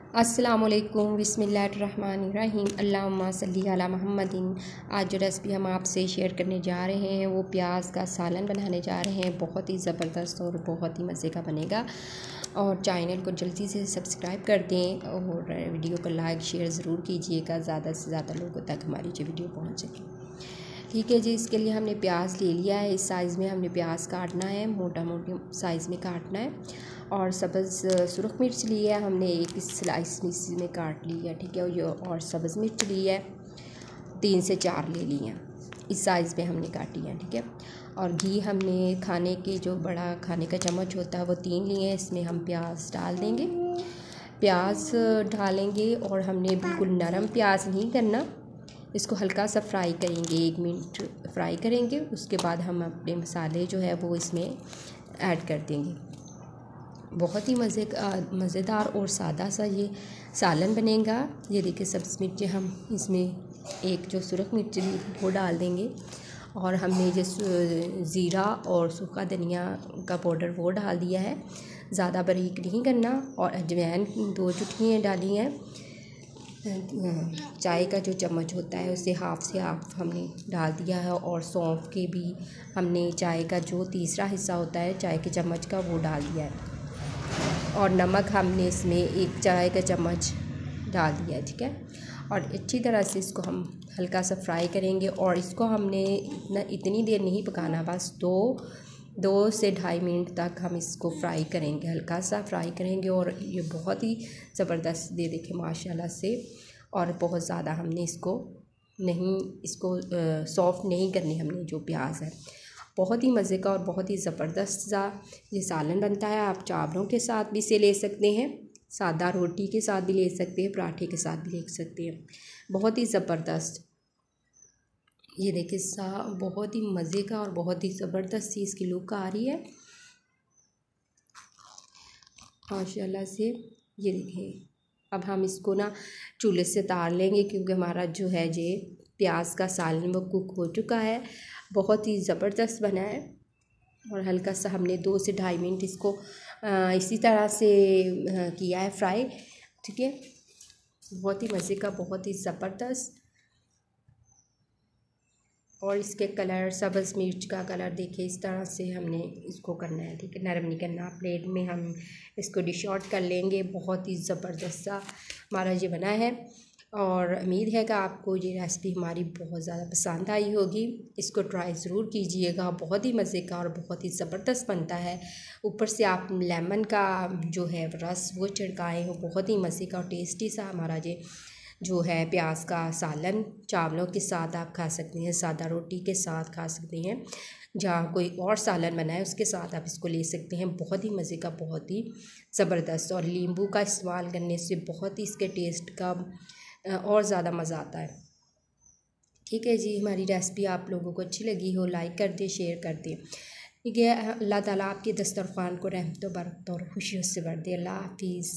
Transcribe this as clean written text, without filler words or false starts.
अस्सलामुअलैकुम बिस्मिल्लाहिर्रहमानिर्रहीम अल्लाहुम्मा सल्ली अला मुहम्मदिन। आज जो रेसिपी हम आपसे शेयर करने जा रहे हैं वो प्याज का सालन बनाने जा रहे हैं। बहुत ही ज़बरदस्त और बहुत ही मज़े का बनेगा। और चैनल को जल्दी से सब्सक्राइब कर दें और वीडियो को लाइक शेयर ज़रूर कीजिएगा, ज़्यादा से ज़्यादा लोगों तक हमारी जो वीडियो पहुँच सके। ठीक है जी, इसके लिए हमने प्याज ले लिया है। इस साइज़ में हमने प्याज काटना है, मोटा मोटी साइज़ में काटना है। और सब्ज़ सुरख मिर्च ली है हमने, एक स्लाइस में काट ली है। ठीक है, और सब्ज़ मिर्च ली है 3 से 4 ले ली हैं, इस साइज़ में हमने काटी है। ठीक है, और घी हमने खाने के जो बड़ा खाने का चम्मच होता है वो 3 लिए हैं। इसमें हम प्याज डाल देंगे, प्याज डालेंगे और हमने बिल्कुल नरम प्याज नहीं करना, इसको हल्का सा फ्राई करेंगे, 1 मिनट फ्राई करेंगे। उसके बाद हम अपने मसाले जो है वो इसमें ऐड कर देंगे। बहुत ही मज़ेदार और सादा सा ये सालन बनेगा। ये देखिए सब्ज़ मिर्ची हम इसमें एक जो सुरख मिर्ची वो डाल देंगे, और हमने जो ज़ीरा और सूखा धनिया का पाउडर वो डाल दिया है, ज़्यादा बारीक नहीं करना। और अजवाइन 2 चुटकियाँ डाली हैं, चाय का जो चम्मच होता है उससे हाफ़ से हाफ़ हमने डाल दिया है। और सौंफ के भी हमने चाय का जो तीसरा हिस्सा होता है चाय के चम्मच का वो डाल दिया है। और नमक हमने इसमें 1 चाय का चम्मच डाल दिया है। ठीक है, और अच्छी तरह से इसको हम हल्का सा फ्राई करेंगे। और इसको हमने इतनी देर नहीं पकाना, बस 2 से 2.5 मिनट तक हम इसको फ्राई करेंगे, हल्का सा फ्राई करेंगे। और ये बहुत ही ज़बरदस्त दे देखे माशाल्लाह से। और बहुत ज़्यादा हमने इसको सॉफ्ट नहीं करनी हमने जो प्याज है। बहुत ही मज़े का और बहुत ही ज़बरदस्त सा ये सालन बनता है। आप चावलों के साथ भी इसे ले सकते हैं, सादा रोटी के साथ भी ले सकते हैं, पराठे के साथ भी ले सकते हैं। बहुत ही ज़बरदस्त ये देखिए बहुत ही मज़े का और बहुत ही ज़बरदस्त सी इसकी लुक आ रही है माशाल्लाह से। ये देखिए, अब हम इसको ना चूल्हे से उतार लेंगे क्योंकि हमारा जो है ये प्याज का सालन वो कुक हो चुका है। बहुत ही ज़बरदस्त बना है। और हल्का सा हमने 2 से 2.5 मिनट इसको इसी तरह से किया है फ्राई। ठीक है, बहुत ही मज़े का, बहुत ही ज़बरदस्त। और इसके कलर, सब्ज़ मिर्च का कलर देखिए, इस तरह से हमने इसको करना है। ठीक है, नरम नहीं करना। प्लेट में हम इसको डिश आउट कर लेंगे। बहुत ही ज़बरदस्त सा हमारा ये बना है। और उम्मीद है कि आपको ये रेसिपी हमारी बहुत ज़्यादा पसंद आई होगी। इसको ट्राई ज़रूर कीजिएगा, बहुत ही मज़े का और बहुत ही ज़बरदस्त बनता है। ऊपर से आप लेमन का जो है रस वो छिड़काएँ हो, बहुत ही मज़े का और टेस्टी सा हमारा ये जो है प्याज का सालन चावलों के साथ आप खा सकते हैं, सादा रोटी के साथ खा सकते हैं, जहाँ कोई और सालन बनाए उसके साथ आप इसको ले सकते हैं। बहुत ही मज़े का, बहुत ही ज़बरदस्त। और नींबू का इस्तेमाल करने से बहुत ही इसके टेस्ट का और ज़्यादा मज़ा आता है। ठीक है जी, हमारी रेसिपी आप लोगों को अच्छी लगी हो लाइक कर दें, शेयर कर दें। ठीक है, अल्लाह ताला आपके दस्तरख़्वान को रहमत व बरकत और खुशियों से भर दे। अल्लाह हाफ़िज़।